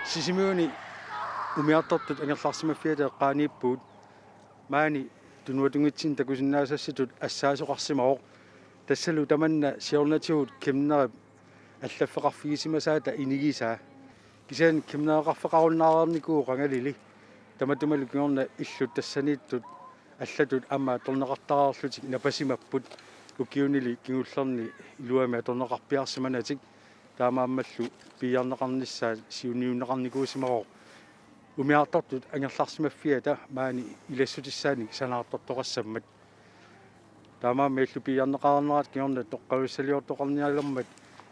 Sisimiuni umiartortut angerlarsimaffiata eqqaaniippuut maani tunuatungitsin takusinnaasassitut assaasoqarsimaroq tassalu tamanna siornatigut kimnerip аллаффеқарфигисимасаата инигисаа кисаан кимнеқарфеқаруннаарерникуу қангалили таматумалу киорна иллут тассанииттут аллатут амма торнеқартараарлутик напасимаппут укиунили кигуллерни илуами торнеқарпиарсиманатик таамааммаллу пиарнеқарниссаа сиуниуннеқарникуусимароқ умиартартут ангерларсимаффиата маани илассутиссаани санаартортоқассаммат таамаамма иллу пиарнеқарнерат киорна тоққависсалиортоқарниалермат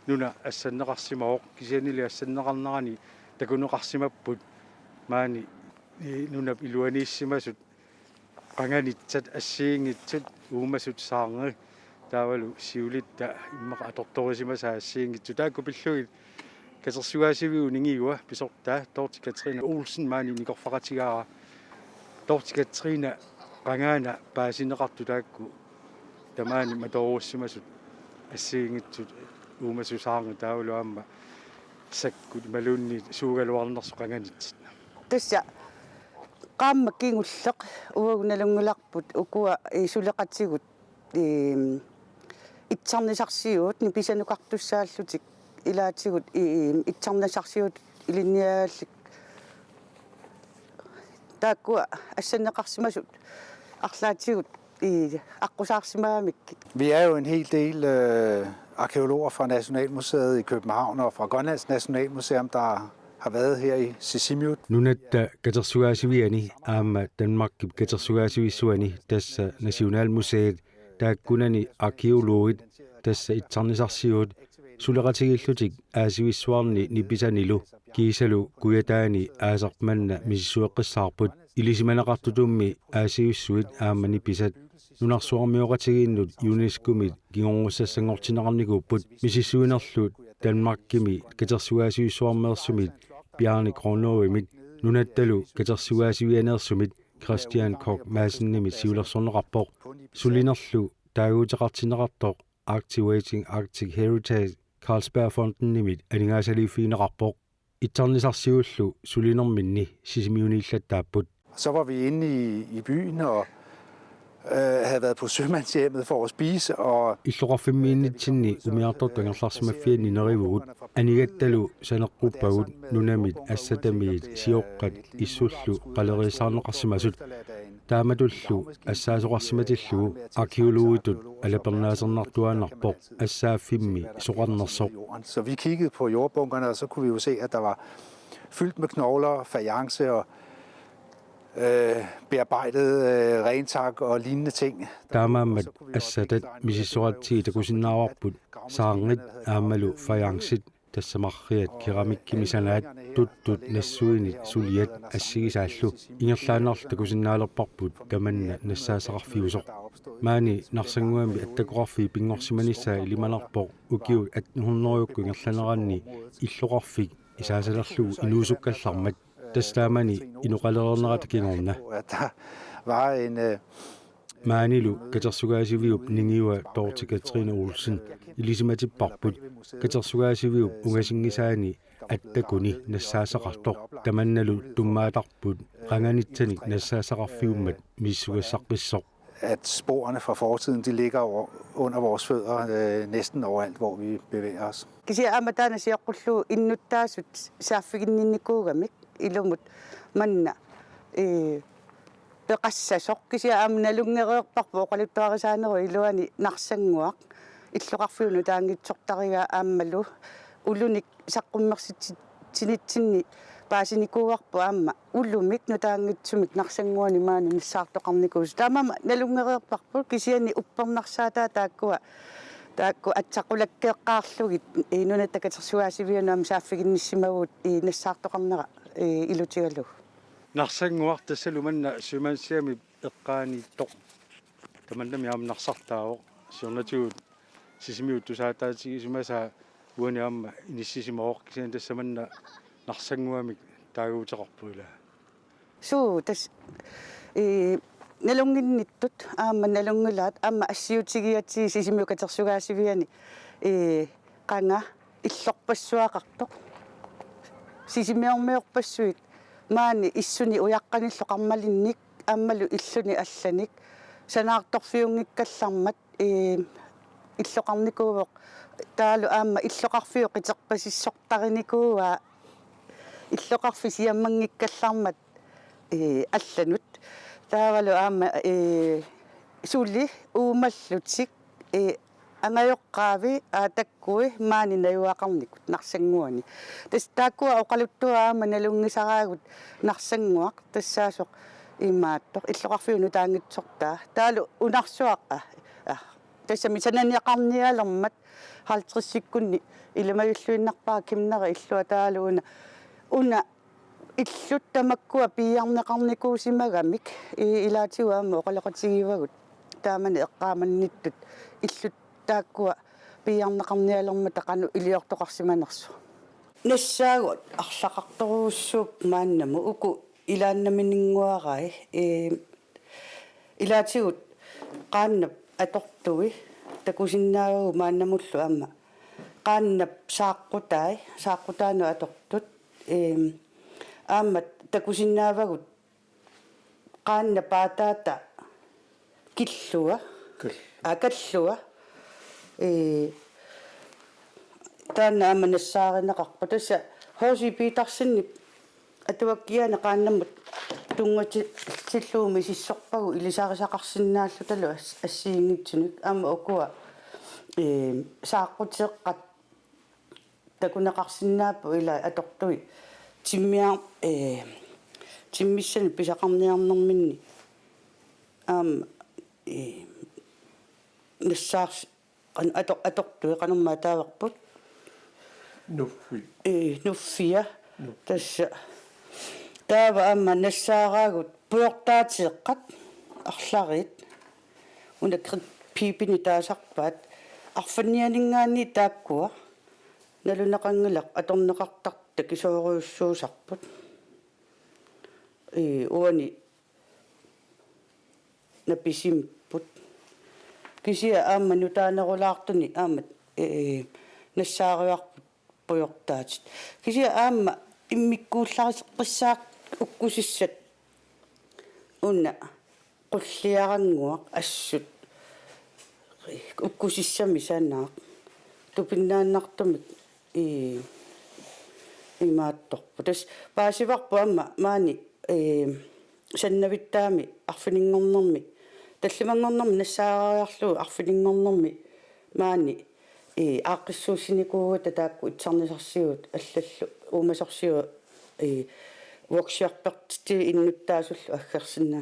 нуна ассаннеқарсимаоқ кисианили ассаннеқарнерани такунеқарсимаппут маани нуна илуанииссимасут qanganitsat assiingitsut uummasut saarneri taavalu siulitta immaqa atortorisimasaa assiingitsu taakku pilluit katersugaasiviu ningiua pisortaa Dorte Katrine Olsen maani nikorfaqatigaara Dorte Katrine qangaana paasineqartu taakku tamaani matoruussimasut assiingitsut uummasu saarneri taavalu aamma sakkut malunni suugaluarnersu qanganitsit tassa qaamma kiingulleq uagunalungularput ukua suleqatigut itsarnisarsiuut nipisanuqartussaallutik ilaatigut itsarnisarsiuut ilinniaallik taakkua assanneqarsimasut arlaatigut aqusaarsimaamikkit. Vi er jo en hel del arkeologer fra Nationalmuseet i København og fra Grønlands Nationalmuseum, der har været her i Sisimiut. Nunatta katersugaasiviani aamma Danmarkip katersugaasivissuani tassa Nationalmuseet taakkunani arkeologit tassa itsarnisarsiuut suleqatigillutik aasivissuarni nipisanilu kiisalu kuyataani aasarmanna misissueqqissaarput ilisimanaqartutummi aasivissuit aamma nipisat nunarsuarmioqatigiinnut UNESCO-mit kingorngussassanngortineqarnikuupput misissuinerlut Danmarkimi katersugaasivissuarmeersumit Bjarne Kronoimit nunattalu katersugaasivianeersumit Christian Koch Madsennimit siulersorneqarpoq sulinerlu taaguuteqartineqartoq Activating Arctic Heritage Carlsbergfondennimit aningaasaliiffiineqarpoq ittarnisarsiullu sulinerminni sisimiuniillattaapput. Så var vi inde i byen og havde været på sømandshjemmet for at spise og иллоqarfimmiinnitsinni umiartortangerlarsimaffianni nerivugut anigattalu saneqquppavut nunamit assatamiit sioqqat issullu qalerisaarneqarsimasut taamatullu assaasoqarsimatillugu arkeologitut alapernaasernartuaanarpoq assaaffimmi soqarnersoq. Så vi kiggede på jordbunkerne, og så kunne vi jo se, at der var fyldt med knogler, fajance og bearbejdet rentak og lignende ting. Taamammat assatat misissorattii takusinnaavarput saarngit aammalu fajansit tassamarriat keramikkimisanat tuttut nassuinit suliat assigisaallu ingerlaanerl takusinnaalerparput tamanna nassaasaqarfiusoq maani narsanguami attakoqarfi pingorsimanissaa ilimalarpoq ukiut 1800-yukku ingerlaneranni illoqarfik isaasalerlugu inuusukkallarmat tastaamani inuqalererneratakiнгорна var en maanilu katersugaasiviup ningiua Dorte Katrine Olsen ilisimatipparput katersugaasiviup ungasingisaani attakuni nassaasaqartoq tamannalu tummaatarput qanganitsanik nassaasaqarfiummat missugassaqqissoq. At sporene fra fortiden de ligger under vores fødder næsten overalt, hvor vi bevæger os. Kisia amatana siaqqullu innuttaasut saaffiginninnikuugamik ilumut manna peqassasoq kisia aamnalungereerparpu oqaluttuarisaaneru iluani narsanguaq illoqarfiunu taangitsortariga aammalu ulunik saqqummersitsinitsinni paasinikuuarpu aamma ullumik nutaangitsumik narsanguani maani missaartoqarnikuus taamama nalungereerparpu kisiani uppernarsaataa taakkua atsaqulakkeeqqaarlugit nunatta katersugaasiviunaam saaffiginnissimaguut nassaartoqarnera ilutigalu нарсангуартассалуманна сумансиами эққааниитто таманнами аамнарсартаавоқ сиорнатигут сисимиут тусаатаатигисумасаа уаниаама иниссисимаоқ кисиан тассаманна нарсангуамик таагуутеқарпуила суу тас налунгинниттут аама налунгулаат аама ассиутигиатсии сисимиу катерсугаасивиани қанга иллорпассуақартоқ sisimeormeorpassuit maani issuni uyaqqanillu qarmalinnik aammalu illuni allanik sanaartorfiungikkallarmat illoqarnikuuvoq taalu aamma illoqarfiu qiterpasissortarinikuua illoqarfi siammangikkallarmat алланут таавалу аама сулли уумаллутик ангайоққаави аатаккуи маанинаюақарникут нарсангуани тас тааккуа оқалуттуа аама налунгисараагут нарсангуақ тассаасоқ имааттоқ иллоқарфиуну таангитсортаа таалу унарсуаqa тассами сананиақарниалермат 50-сиккунни иламаюллуиннарпаа кимнера иллуа таалууна уна иллуттамаккуа пиарнеқарникуусимагамик илаатигуаама оқалоқатигивагут таамани эққааманниттут иллуттааккуа пиарнеқарниалерма тақану илиортоқарсиманерсу нассаагут арлақарторуussууп мааннаму уку илааннаминингуарай илаатигут qaannap атортуи такусиннаагу мааннамуллу аама qaannap сааққутаану атортут аама такусиннаавагут qaanna paataata killua akallua taana aama nassaarinaqarpa tassa hoosi piitarsinni atuakkiana qaannamut tungatilluumi sissorpagu ilisaarisaqarsinnaallu talu assiingitsunuk aama ukua saaqqutseqqat takunaqarsinnaappu ila atortui timmissan pisaqarniarnerminni nassaars atortui qanermaa taaverput nuffia tassa taava aama nassaaraagut puortaatiseqqat arlarit unakrit piipini taasarpaat arfannianingaanni taakkua nalunaqanngilaq atorneqartarta kisooruussuusarput uani napisimput kisia aama nutaanerulaartuni aama nassaariarput pujortaatit kisia aama immikkuullariseqqissaaq ukkusissat unna qulliaranguaq assut ukkusissami sanaaq tupinnaannartumik imaattorpu tas paasivarpu aama maani sannavittaami arfininngernermi tallimangornermi nassaariarlu arfininngernermi maani aaqissuusinikuuta taakku itsarnisarsigut allallu uumasorsiu workshopperti innuttaasullu aggersinna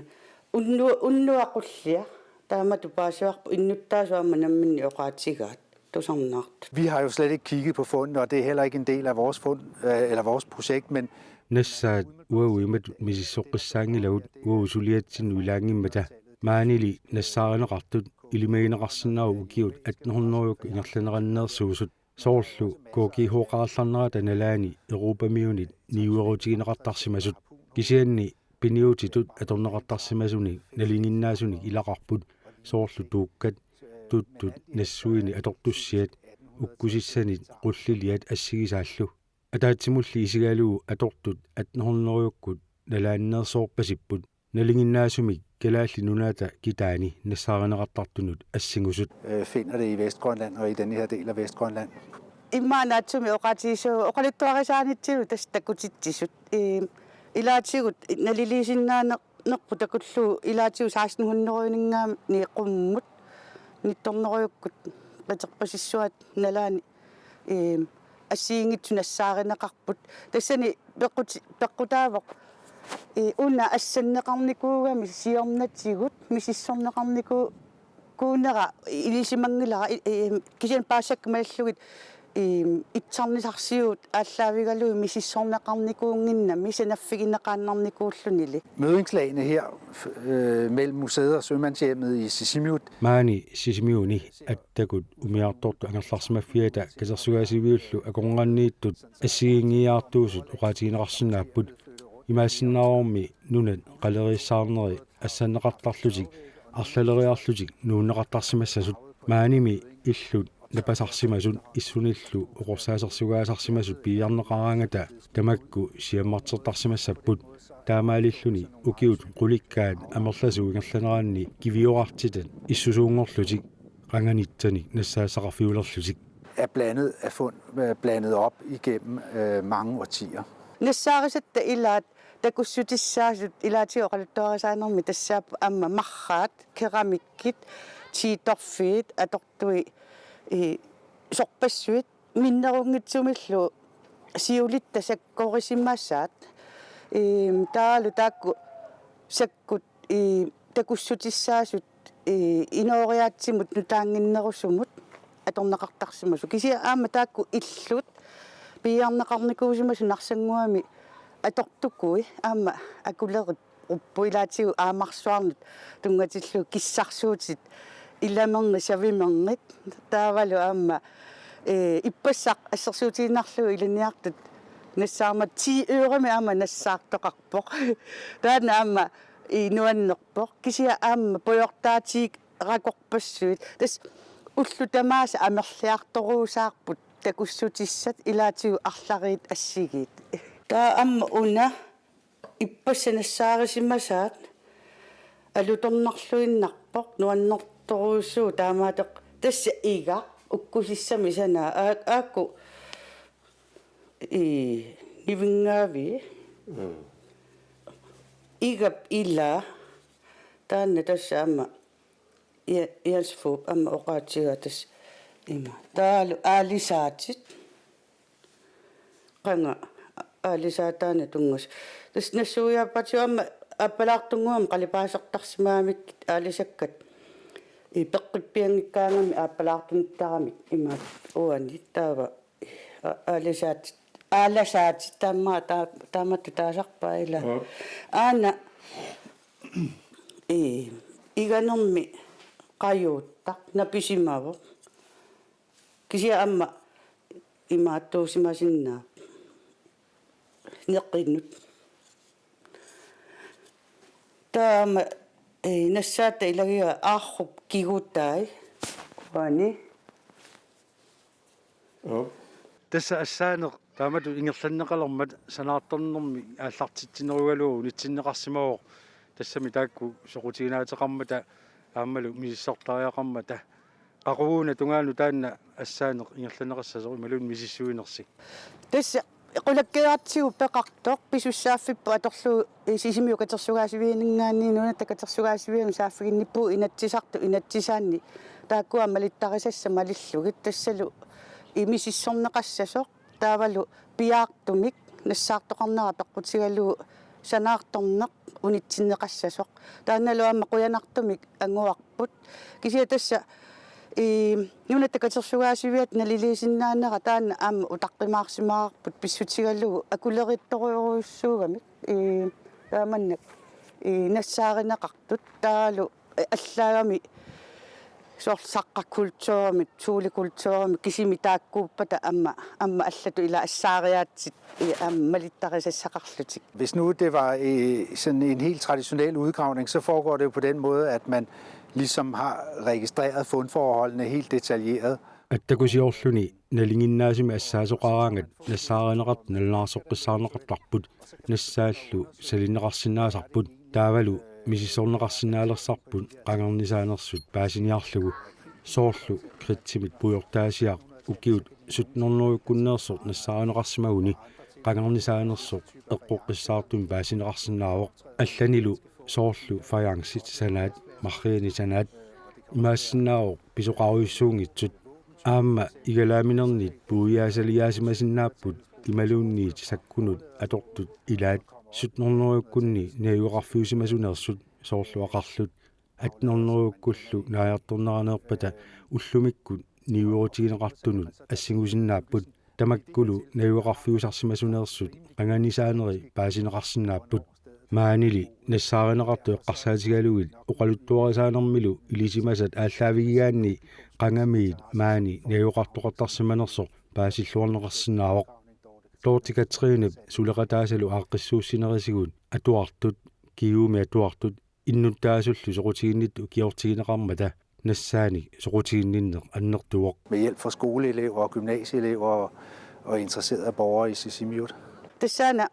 unnuaqullia taamatu paasivarpu innuttaasuamma namminni oqaatigaat tusarnaart. Vi har jo slet ikke kigget på fundene, og det er heller ikke en del af vores fund eller vores projekt, men nassaat uawimat misissoqqissaangilagut uusuliatsin ulaangimmata maanili nassaarinaqartut ilimagineqarsinnaaru ukiut 1800-uk ingerlaneranneersuusut soorlu kookihuoqarallarnerata nalaani erupamiunit niuerutigineqartarsimasut kisianni piniutitut atorneqartarsimasuni nalinginnaasunik ilaqarput soorlu tuukkat tuttut nassuini atortussiat ukkusissanit qulliliat assigisaallu атаатсимулли исигалуу аторtut 1800-юккут налааннерсоорпасиппут налингиннаасумик калаалли нунаата китаани нассааринеқартартунут ассигусут finder det i Vestgrønland og i den her del af Vestgrønland. иммаанаатсуми оқатису оқалуттуарисааниттигу тастакутитсисут илаатигут налилисиннаанерпу такуллу илаатигу 1600-руинингаами ниққуммут нитторнеруйуккут патерпасиссуат налаани ассиингитсунассааринеқарпут тассани пеққутаавоқ уна ассаннеқарникуугами сиорнатсигут мисиссорнеқарнику куунера илисимангилара кисиан паасаккамаллугит итсарнисарсиут ааллаавигалуи мисиссорнеқарникуунгиннами санаффигинеқааннарникууллунили. Mødingslagene her mellem museet og Sømandshjemmet i Sisimiut. maani sisimiuni attakut umiartortu angerlarsimaffiata kasersugaasiviullu akonganniittut assigingiaartuusut uqaatigineqarsinnaapput imaassinnaaormi nunat qaleriissaarneri assanneqartarlutik arlaleriarlutik nuunneqartarsimassasut maanimi illut напасарсимасун иссуниллу оқорсаасерсугаасарсимасут пиарнеқараангата тамакку сиаммартертарсимассаппут таамаалиллуни укиут qulиккаат амерласу ингерланераанни кивиорартитат иссусуунгорлутик qanganitsani нассаасақарфиулерлутик er blandet op igennem mange årtier. нассаарисатта илаат такуссутиссаасут илаатиоқалуттуарисааnermi тассаап амма марраат керамиккит тииторфиит атортуи сорпассуит миннерунгитсумиллу сиулитта саккорисиммассаат таалу таакку саккут такуссутиссаасут инориаатсимут нутаангиннерусумут аторнеқартарсимасу кисиа аама таакку иллут пиарнеқарникуусимасу нарсангуами атортукуи аама акулерит уппуилаатигу аамарсуарнут тунгатиллу киссарсуутит иламерни савимернит таавалу аама иппассақ ассерсуутииннарлу илиниартут нассаама 10 eurами аама нассаартоқарпоқ таана аама инуаннерпоқ кисиа аама поёртаатиг ракорпассуит тас уллу тамааса амерлиарторуусаарпут такуссутиссат илаатигу арлариит ассигиит таа амма уна иппассанассаарисимасаат алуторнарлуиннарпоқ нуаннерторуусуу таамаатеқ тасса ига уккусиссами санаа аакку ивингаави игап ила таанна тасса амма иалсфуп амма оqaатига тас има таалу аалисаатит qanga аалисаатаана тунгас тас нассуяаппатиу амма аппалаартунгуам қалипаасертарсимаамик аалисаккат пеққиппиангиккаангами ааппалаартуниттарамик имаат уани таава аалисаат ааласаат тамма тааматту таасарпаа ила аана иганерми qajutta napisimavo kisia amma imaattuusimasinna neqinnut taama nassaata ilagia aarrup kiguuttai wani тасса ассаанеқ таамату ингерланнеқалермат санаартарнерми ааллартитсинеругалуу нитсиннеқарсимавоқ тассами таакку соқутигинаатеқармата аамалу мисиссортариақармата aquuna tungaalu taanna assaanеқ ингерланеқассасо ималун мисиссуинерсик тасса qulakkiartigu peqartoq pisussaaffippu atorlu sisimiu katersugaasiviininggaanniinuuna takatersugaasiviin saaffiginnippu inatsisartu inatsisaanni taakkuа malittarisassa malillugit tassalu imisissorneqassasoq taavalu piaartumik nassaartoqarnera peqqutigalu sanaartorneq unitsinneqassasoq taannalu aamma quyanartumik anguarput kisia tassa нунатта катерсугаасивиат налилисиннаанера таана аама утаққимаарсимаарпут писсутигаллугу акулеритторуйоруссуугамик тааманнак нассааринеқартут таалу аллаагами сорсаққаккультуурмит сууликультуурмит кисими тааккууппата аама аллату ила ассаариаатсит аама малиттарисассақарлутик. Hvis nu det var sådan en helt traditionel udgravning, så foregår det jo på den måde, at man ligesom har registreret fundforholdene helt detaljeret. аттакусиорлуни налингиннаасими ассаасоқараангат нассааринеқарт наллаарсоққиссаарнеқартарпут нассааллу салинеқарсинаасарпут таавалу мисисорнеқарсинаалерсарпут қангарнисаанерсут паасиниарлугу соорлу критсимит пуйортаасиақ укиут сутнернуиккуннеерсорт нассааринеқарсимагуни қангарнисаанерсоқ эққоққиссаартум паасинеқарсинаавоқ алланилу соорлу фаянсит санаат марриани санаат имаассиннаавоқ писоқаруйуссуунгитсут аама игалааминернит пууяасалиаасимасиннааппут ималуунниит саккунут атортут илаат сутнернуиккунни наюақарфиусимасунерсут соорлуақарлут атнернуиккуллу нааярторнеранеерпата уллумиккут ниуорутигинеқартунут ассигусиннааппут тамаккулу наюақарфиусарсимасунерсут qanganisaaner이 паасинеқарсинааппут маанили нассааринеқарту эққарсаатигалугит оқалуттуарисаанермилу илисимасат ааллаавигигаанни qangamiit maani наюқартоқартарсиманерсо паасиллуарнеқарсинаавоқ тоортикатриинеп сулеқатаасалу ааққиссууссинерисигут атуартут киууми атуартут иннуттаасуллу соқутигиннитту киортигинеқармата nassaani soqutiginninneq annertuoq Med hjælp fra skoleelever og gymnasieelever og interesserede borgere i Sisimiut. тассаана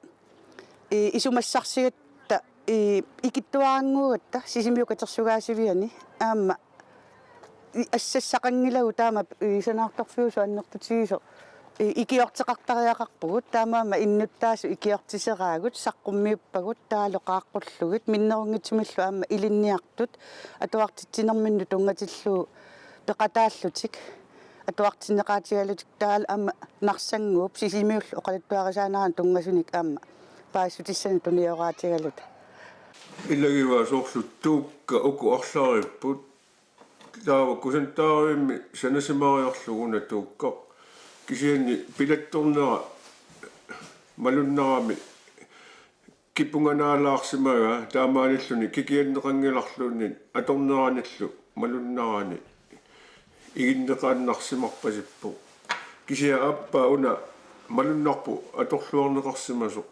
исумассарсигатта икиттуаангуугатта сисимиукатерсугаасивиани аама ассассақангилагу таама исанаартарфиусу аннертутигисо икиортеқартариақарпугут таамаама иннуттаасу икиортисераагут саққуммиуппагут таалоқааққуллугит миннерунгитсимиллу аама илинниартут атуартитсинерминну тунгатиллуу пеқатааллутик атуартинеқаатигалутик таала аама нарсангууп сисимиуллу оқалаттуарисаанаран тунгасуник аама паассутиссани туниораатигалута иллагива соорлуттуукка уку орлаариппут таава кусантаариимми санасимариорлугуна туукка кисианни пилатторнера малуннарами киппунганаалаарсимага таамааниллуни кикианнеқангиларлуунни аторнерааниллу малуннарани игиннеқааннарсимарпасиппу кисиа аппа уна малуннарпу аторлуарнеқарсимасо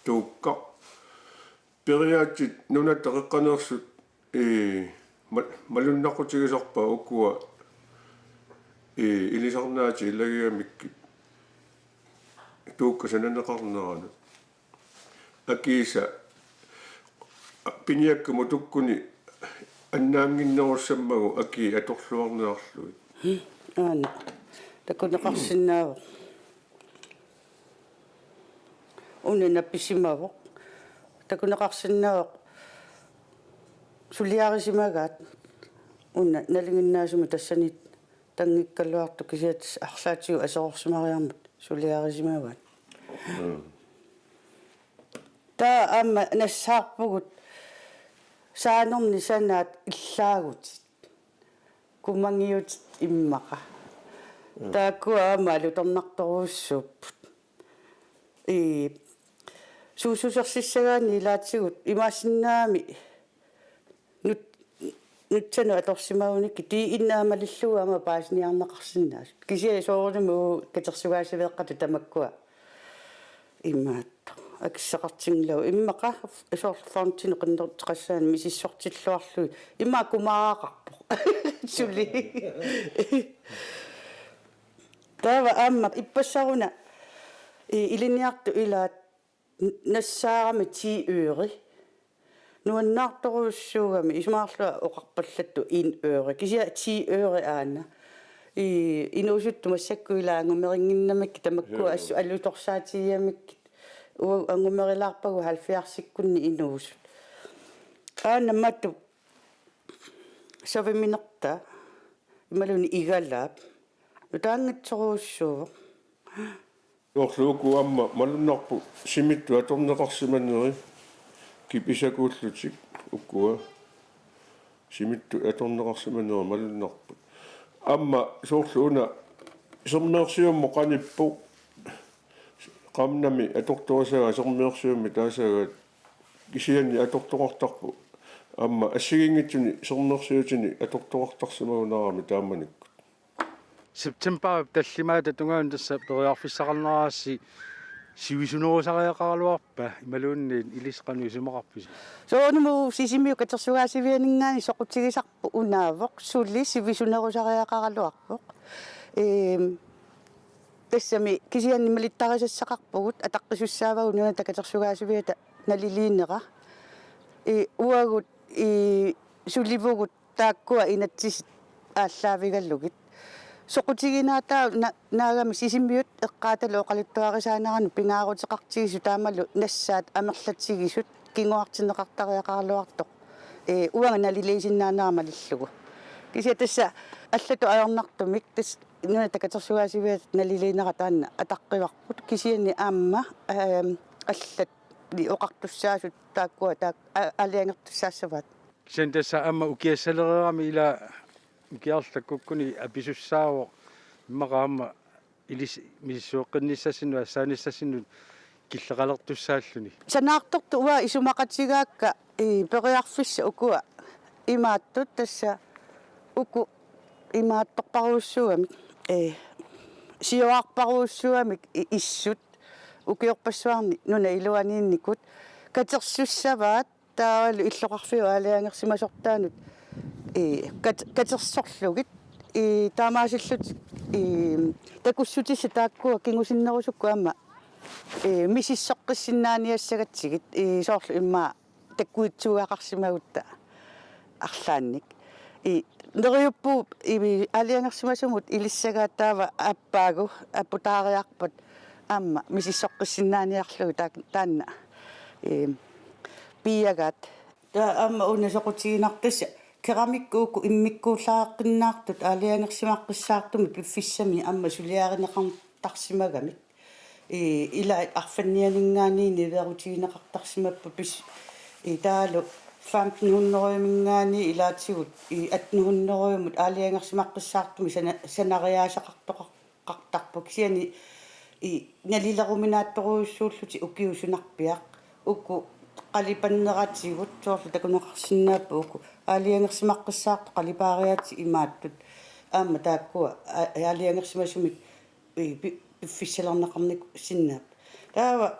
туукка периаатит нунатта қеққанерсут малуннаққутигисарпа уккуа илисарнаати иллагиамикки туукка сананеқарнерана акиса пиниаккуму туккуни аннаангиннеруссаммагу аки аторлуарнеарлуи аана такунеқарсинаава унна писимаво такунеқарсинаава сулиарисимагаат унна налингиннаасума тассанит тангиккалуарту кисиатс арлаатиу асеқорсимариармут сулиарисимааваат та аама нассаарпугут саанерни санаат иллаагутит кумангиутит иммақа тааккуа аама алутернарторуссууппут суусусерсиссагаани илаатсигут имаасиннаами нутсану аторсимауникки ти иннаамалиллугаама паасниарнеқарсинаас кисиа соорнуму катерсугаасавеэққату тамаккуа иммаатто акиссақартингилау иммақа исоорлфаунтини қиннертеқассаан мисиссортиллуарлуи имма кумаақарпо сули тава амма иппассаруна илиниарту илаат нассаарами 10 øre нуаннаарторуссуугами исмаарлуа оқарпаллатту 1 øre кисиа 10 øre аана инуусутту массаккуилаангумерингиннамакки тамаккуа ассу аллуторсаатиямакки ангумерилаарпагу 70-сиккунни инуусут аанамматту савиминерта ималуни игалаап утаангатсоруussуува орлууку амма малуннарпу симитту аторнеқарсиманнери киписакууллутик уккуа симитту аторнеқарсиманнери малуннарпу амма соорлууна сэрнеерсиуммо қаниппу qamnami atortuasaga sermiorsuummi taasaga kisianni atortoqartarpu amma assigingitsuni sernersiutini atortoqartarsimagunarami taammanikku September tallimaata tungaan tassa periarfissaqarneraassi sivisunerusariaqaraluarpa imaluunni ilisqanuisimaqarpisi soornumu sisimiu katersugaasivianingaani soqutigisarpu unaavoq sulli sivisunerusariaqaraluarpoq тассами кисианнималиттарисассақарпугут атаққисуссаавагу нуна такатерсугаасивиата налилииннера уагут сулливугут тааккуа инатсис ааллаавигаллугит соқутигинаатаа наагами сисиммиут эққааталу оқалуттуарисаанарану пингаарутеқартигису таамалу нассаат амерлатсигисут кингуартинеқартариақарлуартоқ уага налилеисиннаанаарамалиллугу кисиа тасса аллату аернартумик тас нуна такатерсугаасивиат налилиинера таанна атаққиварпут кисиани аама аллат ли оқартуссаасут тааккуа таак алиангертуссаассаваат sen tassa amma ukiassalererami ila ukiarlakkukkuni apissussaavo immaqaamma ilis missuoqqinnissassinu assaanissassinnu killeqalertussaalluni санаарторту уа исумақатсигаакка периарфисса укуа имааттут тасса уку имаатторпаруussугами сиуарпаруuссугами иссут укиорпассуарни нуна илуаниинникут катерсуссаваат таавалу иллоқарфиу аалиангерсимасортаанут катерсорлугит таамаасиллут такуссутисса тааккуа кингусиннерусукку ама мисиссоққиссиннааниассагатсигит соорлу имма таккуитсуақарсимагутта арлаанник нериуппу алиангерсимасумут илиссагааттаава аппаагу аппутаариарпат амма мисиссоққиссиннааниарлугу таанна пиагат та амма унасоқутигинартасса керамиккууку иммиккууллааққиннаартут алиангерсимаққиссаартуми пиффиссами амма сулиаринеқартарсимагамик ила арфаннианингаани неверутигинеқартарсимаппу пис таалу 1500-мингаани илаатсигут 1800-юмут алиангерсимаққиссаартуми санариаасақартоқартарпу кисиани налилеруминаатторуйуссууллути укиусунарпиақ укку қалипаннератигут соорлу такунеқарсинааппу укку алиангерсимаққиссаарту қалипаариати имааттут аама тааккуа алиангерсимасумик пиффиссалернеқарник синнаап таава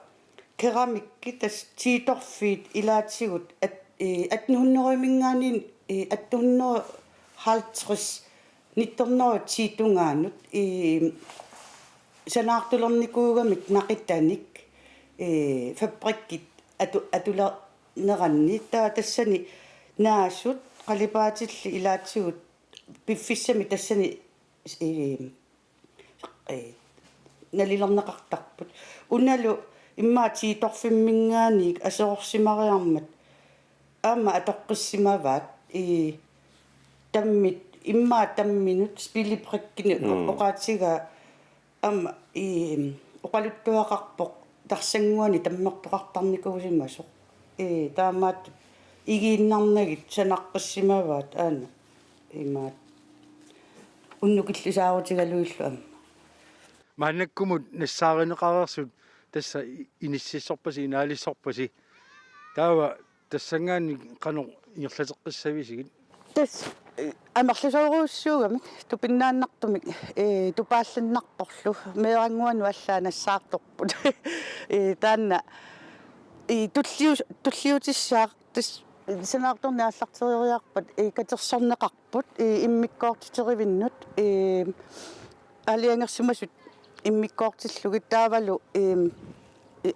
керамикки тас тииторфиит илаатсигут 1800-мингаанин 1850 1900 тиитунгаанут санаартулерникуугамик нақиттаник фабриккит атулернеранни тассани наасут қалипаатилли илаатсигут пиффиссами тассани налилернеқартарпут уналу иммаати торфиммингааник асеорсимариармат аама атоққиссимаваат таммит иммаа тамминут спилиприккини оқаатига аама оқалуттуақарпоқ тарсангуани таммертоқартарникуусимасоқ таамаат игииннарнагит санаққиссимаваат аана имаат уннукиллисаарутигалуиллу аама мааннаккумут нассааринеқарерсут тасса иниссиссорпаси инаалиссорпаси таава тассангаани қано ингерлатеққиссависигит тас амерлусооруussуугамик тупиннааннартумик тупаалланнарторлу меерангуану аллаанассаарторпут таанна туллиутиссаақ тас санаарторни аллартериарпат катерсорнеқарпут иммиккоортитеривиннут алиангерсимасут иммиккоортиллугит таавалу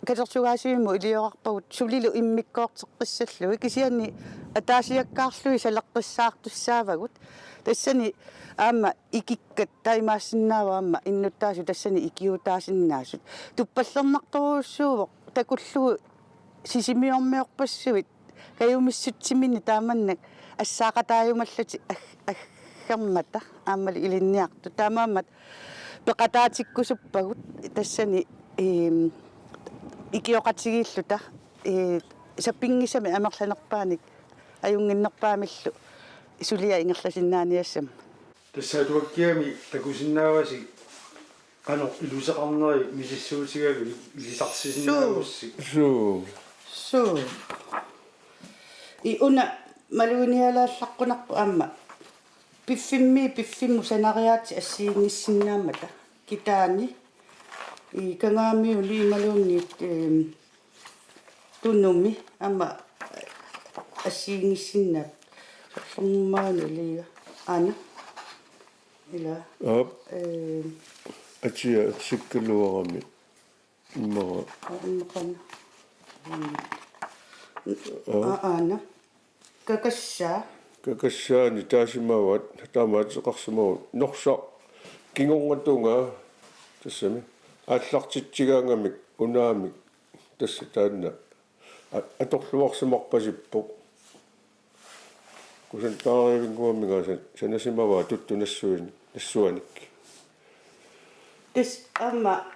катерсугаасииму илиорарпагут сулилу иммиккоортеққиссаллуги кисиани атаасиаккаарлуи салеққиссаартуссаавагут тассани аама икиккат таймаассиннаава аама иннуттаасу тассани икиутаасиннаасут туппаллернарторуussуувоқ такуллугу сисимиормиорпассуит каюмиссутсимини тааманнак ассаақатааюмаллути аггермата аамали илинниарту таамаамат пеқатаатиккусуппагут тассани икиоқатигииллута саппингисами амерланерпааник аюнгиннерпаамиллу сулиа ингерласиннааниассам тассаатуаккиами такусиннааваси qano ilusaqarneri misissuutigalu ilisarsisinnaavussi суу una малуниалааллаққунарпу аама пиффимму санариаати ассиингиссиннаамата китаани кангаамиу лималуунниит туннумми аама ассиингиссиннаап сорлуммаану лига ана ила атиа сиккалуарами иммара иммакана ана какассаани таасимават таамаатеқарсимавут норса кингонгатунга тассами ааллартитсигаангамик унаамик тасса таанна аторлуарсимарпасиппоқ кусан тааривингуаммигааса санасимаваа туттунассуаник тис амма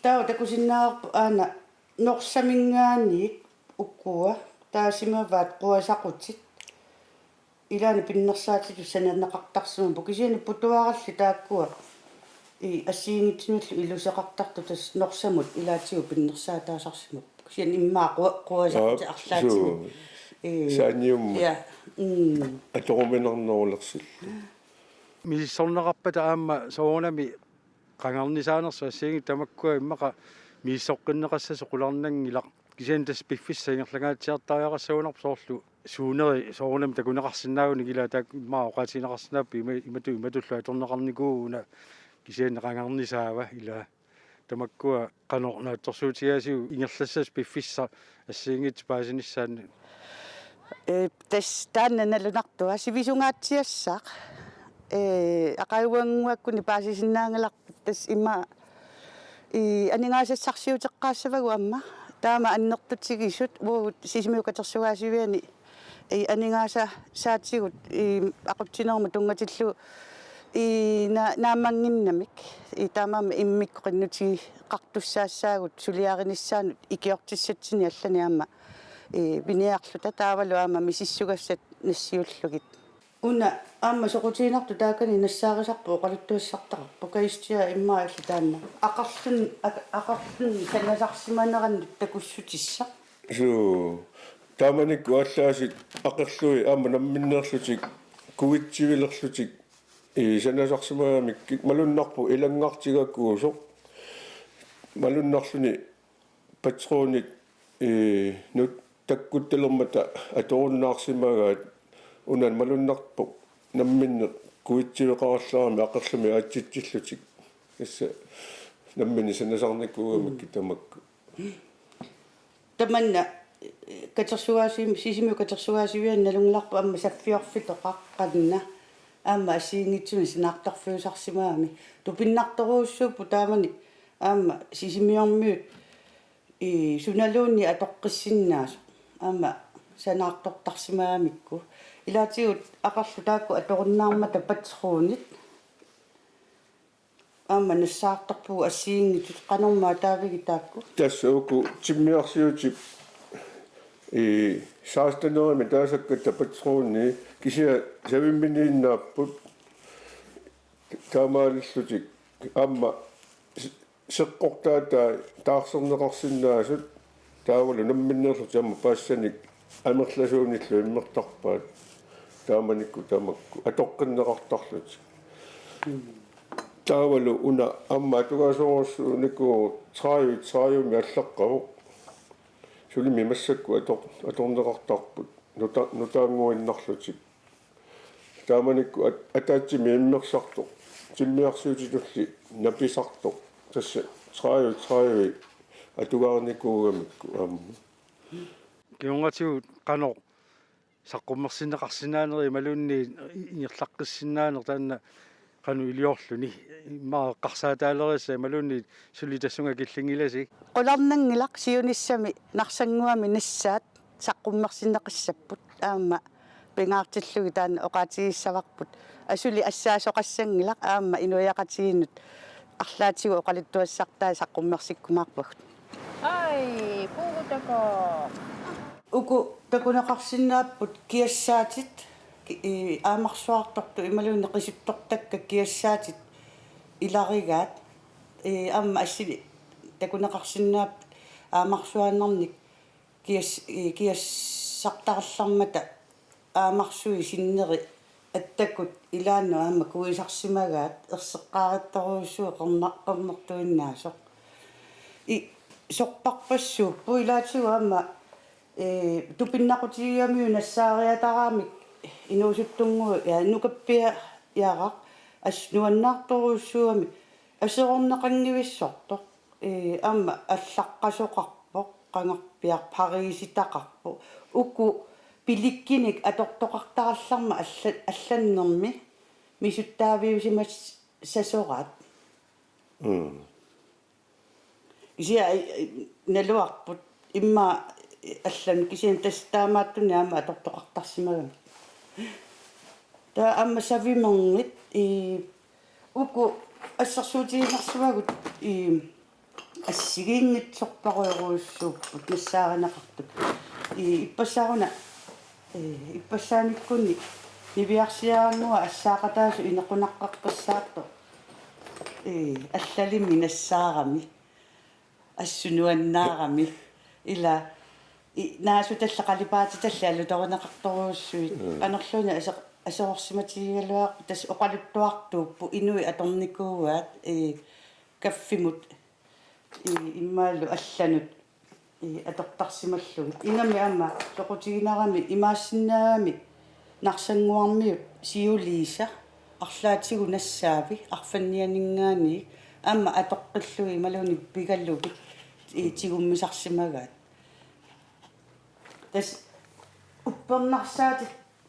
таа такусиннаарпу аана норсамингааник уккуа таасимаваат қуасақутит илаани пиннерсаатиту сананеқартарсума пукисиани путуаралли тааккуа ассиингитсинуллу илусеқартарту тас норсамут илаатигу пиннерсаатаасарсимап пукисиани иммаа қуасақути арлаатигу сааниум аторуменернерулерсилли мисорнеқарпата аама соонами qangarnisaanersu assiingi tamakkua immaqa miissoqqinneqassasi qularnangilaq kisian tas piffissangерлагаатсиартариақассуунарп соорлу suuneri soorunam takunaqarsinnaagunik ila taak maa oqatinaqarsinnaappi imatullu atorneqarnikuuna kisianneqangarnisaava ila tamakkua qanornaattorsuutigaasiu ingerlassas piffissa assiingit paasinissaan tas taanna nalunartua sivisungaatsiassaq aqauanguakkuni paasisinnaangalarput tas imma aningaasассарсиутеққаассавагу амма таама аннертутсигисут уу сисимиукатерсугаасивиани анигааса саатсигут ақутсинерма тунгатиллу наамангиннамик таамаама иммиккориннути қартуссаассаагут сулиаринissaанут икиортиссатсини аллани аама виниарлута таавалу аама мисиссугассат нассиуллугит уна аама соқутиинарту таакани нассаарисарпу оқалуттуассартарпу каистиа иммаалли таанна ақарлун санасарсиманераннут такуссутисса су тааманик уаллаасит ақерлуи аама намминнерлутик куитсивилерлутик санасарсимаамик малуннарпу илангартигаккуусоқ малуннарлуни патроник нут таккутталермата аторуннаарсимагаат унан малуннарпу намминне куитсивеқараллаарами ақерлуми аатситсиллутик касса наммини санасарникууамикки тамакку таманна катерсугаасими сисимиу катерсугаасивиан налунгларпу амма саффиорфитоқаққанна аама асиингитсуни синаартарфиусарсимаами тупиннарторуussууппу таамани аама сисимиормиут суналуунни атоққиссиннаасо аама санаартортарсимаамикку илаатигут ақарлу таакку аторуннаармата патсруунит аама нассаартарпугу ассиингитут қанормаа таавиги таакку тассууку тиммиарсиутип саастанерами таасакката патсруунни кися савимминииннааппут таамааллутик аама сеққортаата таарсернеқарсиннаасут таавалу намминнерлу таама паассаник амерласууниллу иммертарпаат тааманикку тамакку атоққиннеқартарлут таавалу уна амма атугаасоорсуунику трааюми аллаққаву сулими массакку аторнеқартарпут нутаангуиннарлутик тааманикку атаатсими иммерсартоқ тиммиарсуутитулли написартоқ тасса трааюи атугаарникуугамикку аама киунгатигу канор саққуммерсинеқарсинаанери малунни иерлаққиссинаанер таанна кану илиорлуни иммааққарсаатаалерисса малунни сулитассунга киллингиласи qolornangilaq siunissami narsanguami nassaat saqqummersinneqissapпут аама пингаартиллуги таана оqaатигиссаварпут асули ассаасоqaссангилaq аама инуяqатигиннут арлаатигу оқалуттуассартаа саққуммерсиккумаарпагут ай пугутако уку такунеқарсинааппут киассаатит аамарсуарторту ималуунне қисуттортакка киассаатит иларигаат аама ассили такунеқарсинааппут аамарсуааннарник киассартарлармата аамарсуи синнери аттаккут илаанну аама куисарсимагаат ерсеққаратторуussuu қернертуиннаасоқ сорпарпассууппу илаатигу аама тупиннақутигиамиу нассаариатараамик инуусуттунгуу нукаппиа яарaq нуаннаарторуuссуами асерорнеқангивиссорто аама аллаққасоқарпоқ қангарпиар париситақарпо уку пиликкиник атортоқартаралларма алланнерми мисуттаавиусимас сасораат исиа налуарпут имма аллан кисиан тастаамааттуни аама атортоқартарсимагам та аама савимангит уку ассерсуутигинарсуагут ассигиингитсорпаруйоруussууппут нассааринақартут иппассааруна иппассааниккуни нивиарсиаангуа ассаақатаасу инеқунаққаққассаатто аллалимми нассаарами ассунуаннаарами ила наасуталлақалипаати талли алуторунеқарторуuссуит анерлуна асеорсиматигигалуаақпу тас оқалуттуартууппу инуи аторникууаат каффимут иммаалу алланут атортарсималлуги инами аама соқутигинарами имаассинаагами нарсангуармиут сиулииса арлаатигу нассаави арфаннианингаани аама атоққиллуи малуни пигаллуги тигуммисарсимагаат тас уппернарсаати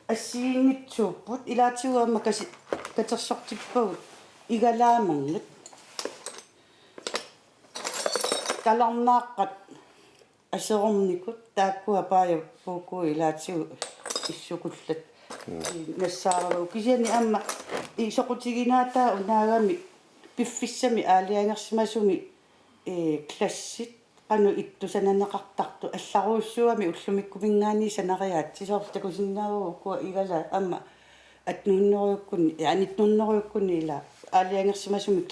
ассиингитсууппут илаатигу аама катерсортиппагут игалаамангат каларнааққат асерорникут тааккуа паая пуукуи илаатигу иссукуллат нассааралу кисиани аама исоқутигинаатаа унаагами пиффиссами аалиангерсимасуми классит qanu ittusananaqartartu алларуuссуами уллумиккумингаани санариаат сисоорлакусиннаагуу куа игала амма атнууннеруйуккуни анитнууннеруйуккуни ила аалиангерсимасуми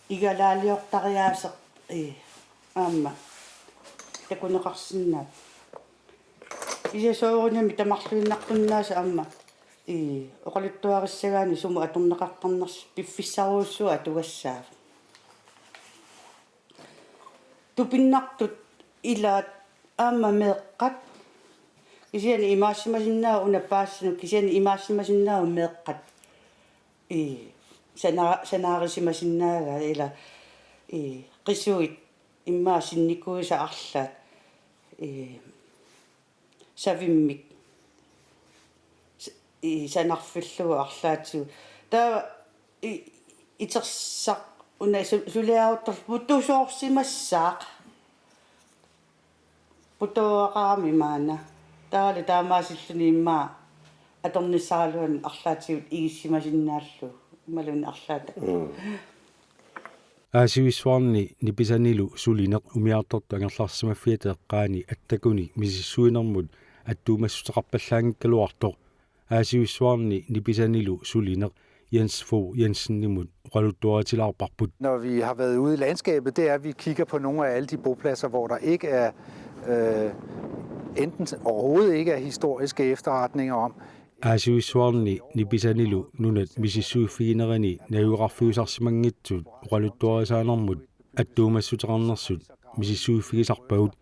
игалаалиортариаасеқ аама такунеқарсиннаат исасоорунами тамарлуиннартуннааса амма оқалуттуариссагаани суму аторнеқартарнерс пиффиссаруuссуа атугассаа тупиннартут илаат аама меэққат кисиани имаассимасиннаа уна паассину кисиани имаассимасиннаа меэққат санаарисимасиннаага ила qisuit иммаасинникуиса арлаат савиммик санарфиллуа арлаатсу таа итерсақ уна сулиаруттар путусоорсимассаақ путуақарами маана таали таамаасиллуни иммаа аторниссаралуан арлаатигут игиссимасиннааллу малун арлаата аасивисварни ниписанилу сулинеқ умиарторту ангерларсимаффиата эққаани аттакуни мисиссуинермут аттуумассутеқарпаллаангиккалуартоқ аасивисварни ниписанилу сулинеқ Jens Fogh Jensen Raluttuatilauparput. Når vi har været ude i landskabet, det er, at vi kigger på nogle af alle de bopladser, hvor der ikke er enten overhovedet ikke er historiske efterretninger om. Aasivisuarni nipisanilu nunat misissuuffiginerani najuqarfiusarsimangitsut Raluttuasaanermut attuumassutaqarnersut misissuuffigisarpagut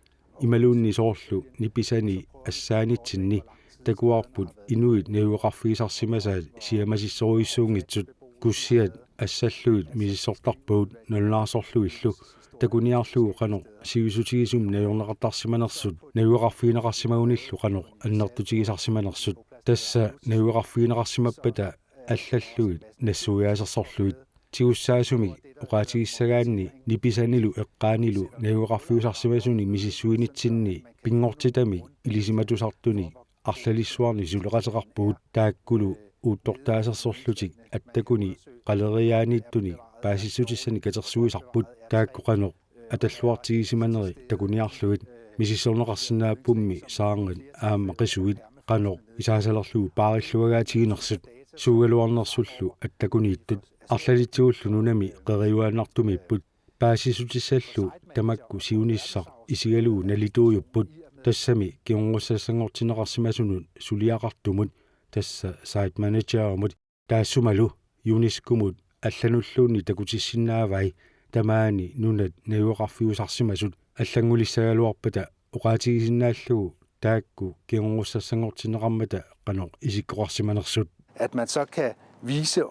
imaluunni soorlu nipisani assaanitsinni takuarput inuit najuqarfigisarsimasaat siamasissoruissuungitsut kussiat assalluut misissortarpagut nalunaasorluillu takuniarlugu qanoq sivisutigisum najorneqartarsimanersut najuqarfiineqarsimagunillu qanoq annertutigisarsimanersut tassa najuqarfiineqarsimappata аллаллуит нассуяасерсорлуит тигуссаасуми оqaатигиссагаанни ниписанилу эққаанилу нагуқарфиусарсимасуни мисиссуинитсинни пингортитами илисиматусартуни арлалиссуарни сулеқасеқарпугут тааккулу ууттортаасерсорлутик аттакуни қалериаанииттуни паасиссутиссани катерсуисарпут тааккоқано аталлуартигисиманери такуниарлуит мисиссорнеқарсинааппумми саангат аама қисуит qano isaasалерлугу паариллуагаатигинерсут суугалуарнерсуллу аттакунииттут арлалитсигуллу нунами qeriuaannartumi ipпут паасисутиссаллу тамакку сиуниссақ исигалугу налитууйуппут тассами киунгуссассангортинеқарсимасунут сулиақартумут тасса сайт менеджерумут таассумалу юнискумут аллануллуунни такутиссиннаавай тамаани нунат нагуқарфиусарсимасут аллангулиссагалуарпата оqaатигисиннааллугу taakku kiungussassanngortinneqarmata qanoq isikkoqarsimanersut at man så kan vise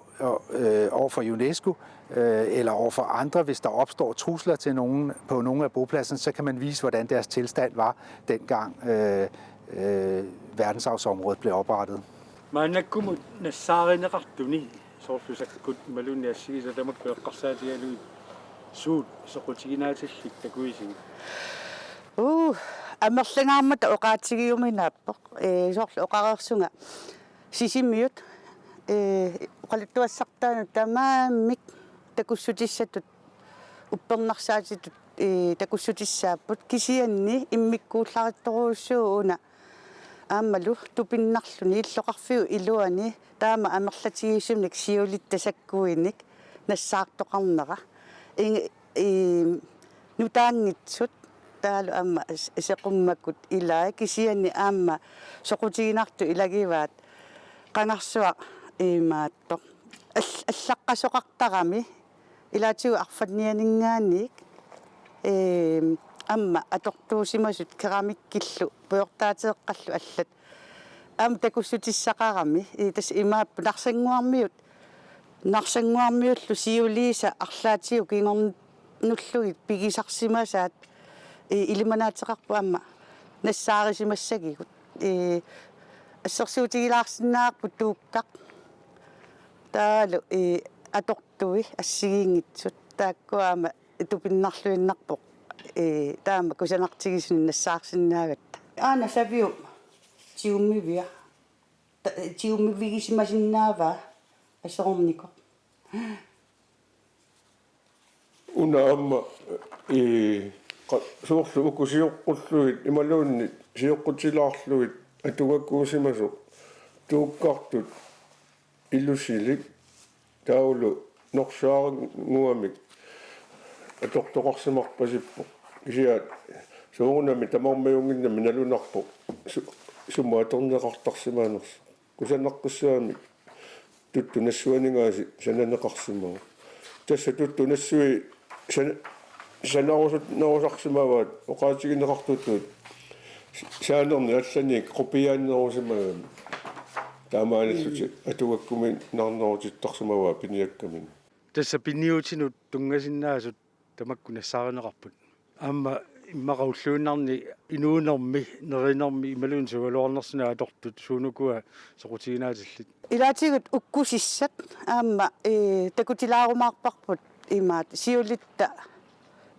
over for UNESCO eller over for andre, hvis der opstår trusler til nogen på nogle af bopladserne, så kan man vise, hvordan deres tilstand var dengang verdensarvsområdet blev oprettet. Maanakkumut nassaarinneqartuni soorlusakkut malunniassiisa tamakkueqqarsaatigaluit suut soqutiginaatallik takuisigi амерлангаармата оqaатигиуминааппоq соорлу оqareersunga сисимиут оқалуттуассартаана тамааммик такуссутиссатут уппернарсаатитут такуссутиссааппут кисианни иммиккуулларитторуuссууна ааммалу тупиннарлуни иллоqarfiu илуани таама амерлатигиссумник сиулиттасаккуиник нассаартоqarнера нутаангитсут таалу аама сеқуммаккут илаа кисианни аама соқутигинарту илагиваат қанарсуа имаатто аллаққасоқартарами илаатигу арфаннианингаанник амма аторtuusimasut керамиккиллу пуйортаатеэккаллу аллат аама такуссутиссақарами тас имааппу нарсангуармиуллу сиулииса арлаатиу кингорнуллугит пигисарсимасаат илиманаатеқарпу аама нассаарисимассагигут ассерсуутигилаарсинаарпу тууккақ таалу атортуи ассигиингитсут тааккуаама тупиннарлуиннарпоқ таама кусанартигисун нассаарсинаагатта аана савиу тиуммивиа тиуммивигисимасиннаава ассерорнико уна амма соорлу укусиоққуллуит ималуунни сиоққутилаарлуит атугаккуусимасу тууккартут иллусилик таулу норсаарнгуамик аторторсимарпасиппо кисиаат соорунами тамармаюнгиннами налунарпо сумма аторнеқартарсимаанерс кусаннаққуссаами туттунассуанingaaси сананеқарсимаа тасса туттунассуи санаарусут нарусарсимаваат оқаатигинеқартутут саанерни аллани қопиааннерусимагами таамааналлути атугаккуми нарнерутиттарсимаваа пиниаккамин тасса пиниутинут тунгасиннаасут тамакку нассааринеқарпут аама иммақауллууннарни инуунерми неринерми ималуун сугалуарнерсина атортут суунукуа соқутигинаатиллит илаатигут уккусиссат аама такутилаарумаарпарпут имаат сиулитта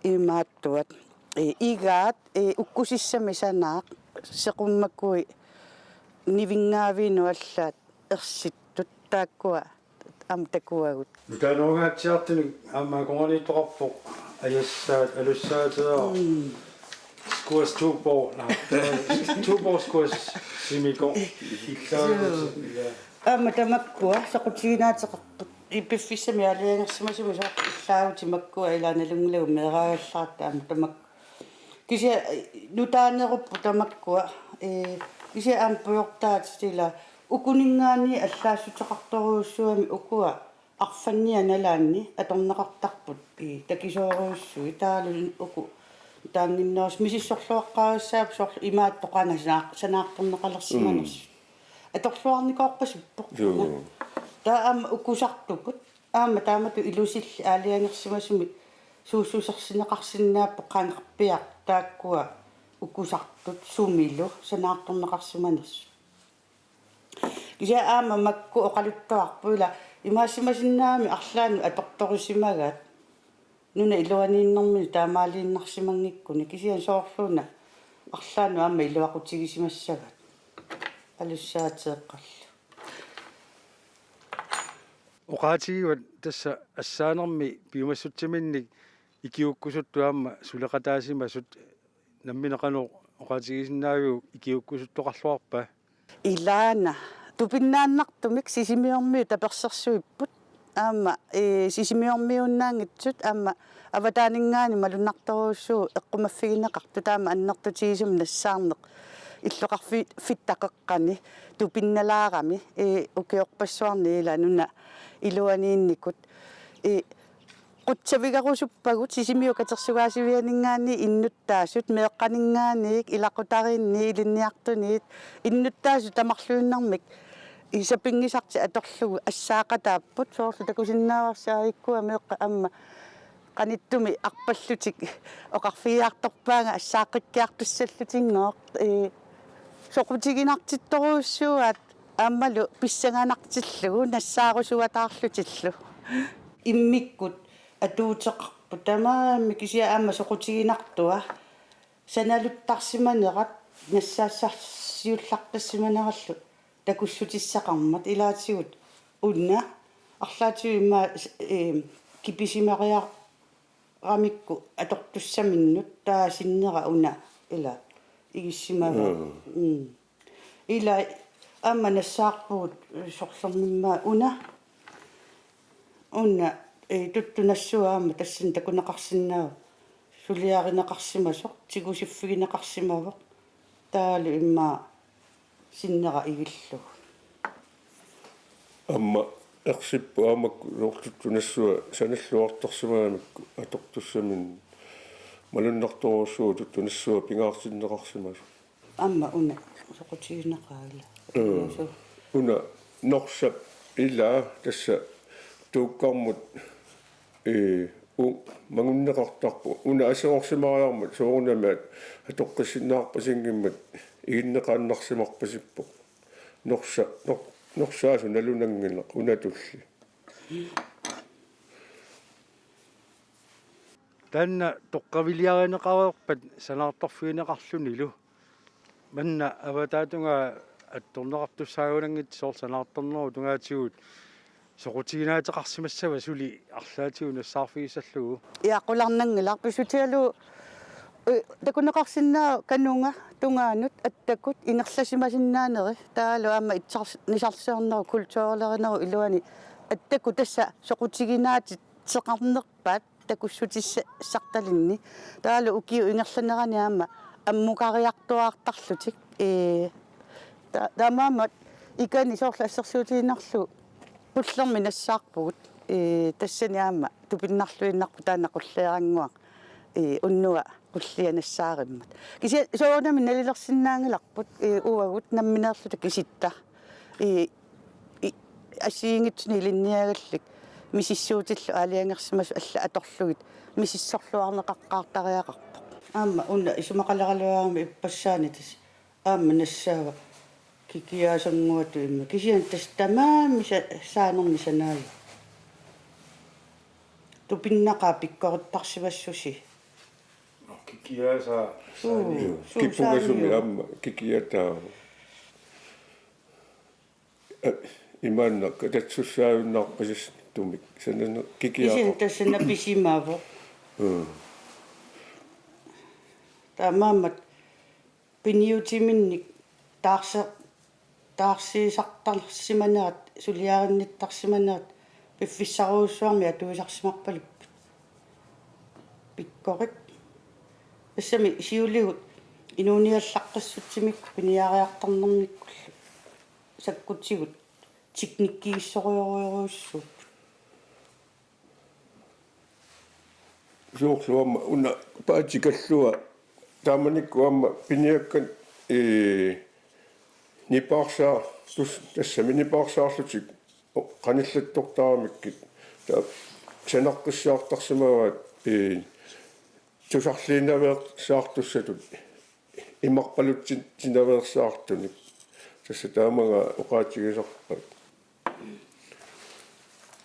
имааттуат игаат уккусиссами санаақ сеқуммаккуи нивингаавину аллаат ерситтут тааккуа ам такуагут нутаанугаатсиартини аама конгониитоқарпоқ аяссаат алуссаатеа скуас тубо скуас симико иллаа аама тамаккуа сеқутигинаатеқарпут иппиффиссами алиангерсимасими соқиллаавутимаккуа илааналунгилау меэраагаллаарта аама тамак кися нутаанеруппу тамаккуа кися аама пуйортаатила укунингаани аллаассутеқарторуussуами укуа арфанниа налаанни аторнеқартарпут такисооруussуи таалу уку таангиннерс мисиссорлуаққаассаап соорлу имаат тоқана санаарторнеқалерсиманерс аторлуарникоорпасиппоқ таама укусартупут аама таамату илусилли аалиангерсимасуми суусусерсинеқарсинааппо қаанерпиақ тааккуа укусартут сумилу санаарторнеқарсиманерс кися аама макку оқалуттуарпуила имаассимасиннаами арлаану аторторисимагаат нуна илуанииннэрми таамаалииннарсимангиккуни кисиан соорлуна арлаану аама илуақутигисимассагаат алуссаатеэққаллу оқаатигиват тасса ассаанерми пиумассутсиминник икиуккусуттуаама сулеқатаасимасут намминеқану оқаатигисиннаавиу икиуккусуттоқарлуарпа илаана тупиннааннартумик сисимиормиу таперсерсуиппут аама сисимиормиуннаангитсут аама аватаанингаани малуннарторуussuu эққумаффигинеқарту таама аннертутигисум нассаарнеқ иллоқарфи фиттақеққани тупинналаарами укиорпассуарни илануна илуаниинникут qutsavigarusuppagut sisimiu katersugaasivianingaani innuttaasut meeqqaningaaniik ilaqutarinni ilinniartuniit innuttaasut tamarluunnarmik isapingisarti atorlugu assaaqataapput soorlu takusinnaavarsaarikkua meeqqa amma qanittumi arpallutik oqarfiaartorpaanga assaaqikkiartussallutinngooq soqutiginartittoruussuat аммалу писсагаанартиллугу нассаарусуатаарлутиллу иммиккут атуутеқарпу тамаами кися аама соқутигинартуа саналуттарсиманерат нассаассарсиуллартассиманераллу такуссутиссақармат илаатигут унна арлаатиу имма киписимариарамикку атортуссаминнут таасиннера уна ила игиссимава ила аама нассаарпуут сорлернимма уна туттунассуаама тассан такунеқарсинаава сулиаринеқарсимасоқ тигусиффигинеқарсимавоқ таалу имма синнера игиллу амма ерсиппу аамакку нортуттунассуа саналлуарторсимаамикку атортуссамин малуннартуурсуутут тунассуа пингаартиннеқарсимас Амма уна соқутигинеқаала. уна норсап ила тасса тууккармут мангуннеқартарпу уна асеорсимариармут соорунамаат атоққиссиннаарпасингиммат игиннеқааннарсимарпасиппу норсаасу налунангила унатулли Танна тоққавилиаринеқарерпат санаарторфуинеқарлунилу. Манна аватаатунга атторнеқартуссаагунангит соорсанаарторнеру тунгаатигут соқутигинаатеқарсимассава сули арлаатигу нассаарфигисаллугу. Иаққуларнангилар писутиалу такунеқарсиннаа канунга тунгаанут аттаккут инерласимасиннаанери таалу аама нисарсеорнеру культуурилеринеру илуани аттакку тасса соқутигинаати теқарнерпаат такуссутисса сарталинни таалу укиу ингерланерани аама аммукариартуаартарлутик таамаамат икани соорлаассерсуутииннарлу пуллерми нассаарпугут тассани аама тупиннарлуиннарпу таана қуллеерангуа уннуа qullianassaarimmat kisi soonami nalilерсиннаангиларпут уагут намминеерлута киситта ассиингитсуни илинниагаллик мисиссуутиллу аалиангерсимасу алла аторлугит мисиссорлуарнеқаққаартариақарпа аама уна исумақалералуарми иппассаани тас аама нассаава кикиаасангуату имма кисиан тас тамаами саанерни санаали тупиннақаа пиккориппарсивассуси Kikiasa киппугасуми аама кикиатаа иманна кататсуссаавиннарпасис тумик санана кикиаа кисиан тассана писимааво таамаамат пиниутиминник таарсиисартарсиманаат сулиаринниттарсиманаат пиффиссаруussуарми атуисарсимарпалуп пиккорик эсэми сиулигут инуниаллаққассутсимик пиниариартарнерниккуллу саккутсигут тикниккииссориориоруссуу жоорлуама уна паатикаллуа тааманиккуамма пиниаккан нипаарсаа тус тассами нипаарсаарлутик qanillаттортаарамиккит таа санаққиссаартарсимаваат тусарлиинавеэр саартуссатут имарпалутсин тинавеэрсаартуник тасса таамага оqaатигисарпат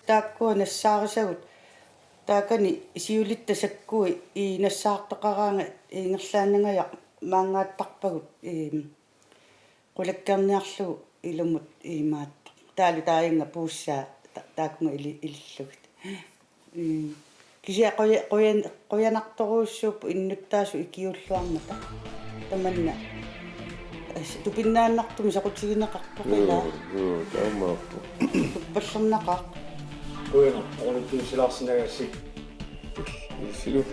тааккуа нассаарисагут таакани сиулиттасаккуи инассаартеқараанга ингерлаанангая маангааттарпагут qulakkerniarlugu ilumut imaat taali tainga puussaa taakkunga ilillugut kisia qoyanartoruussuup innuttaasu ikiulluarmata tamanna tupinnaannartumi saqutigineqarpoqilaa таамааппу туппаллернақаа qoyanartoruussilaarsinagassi силу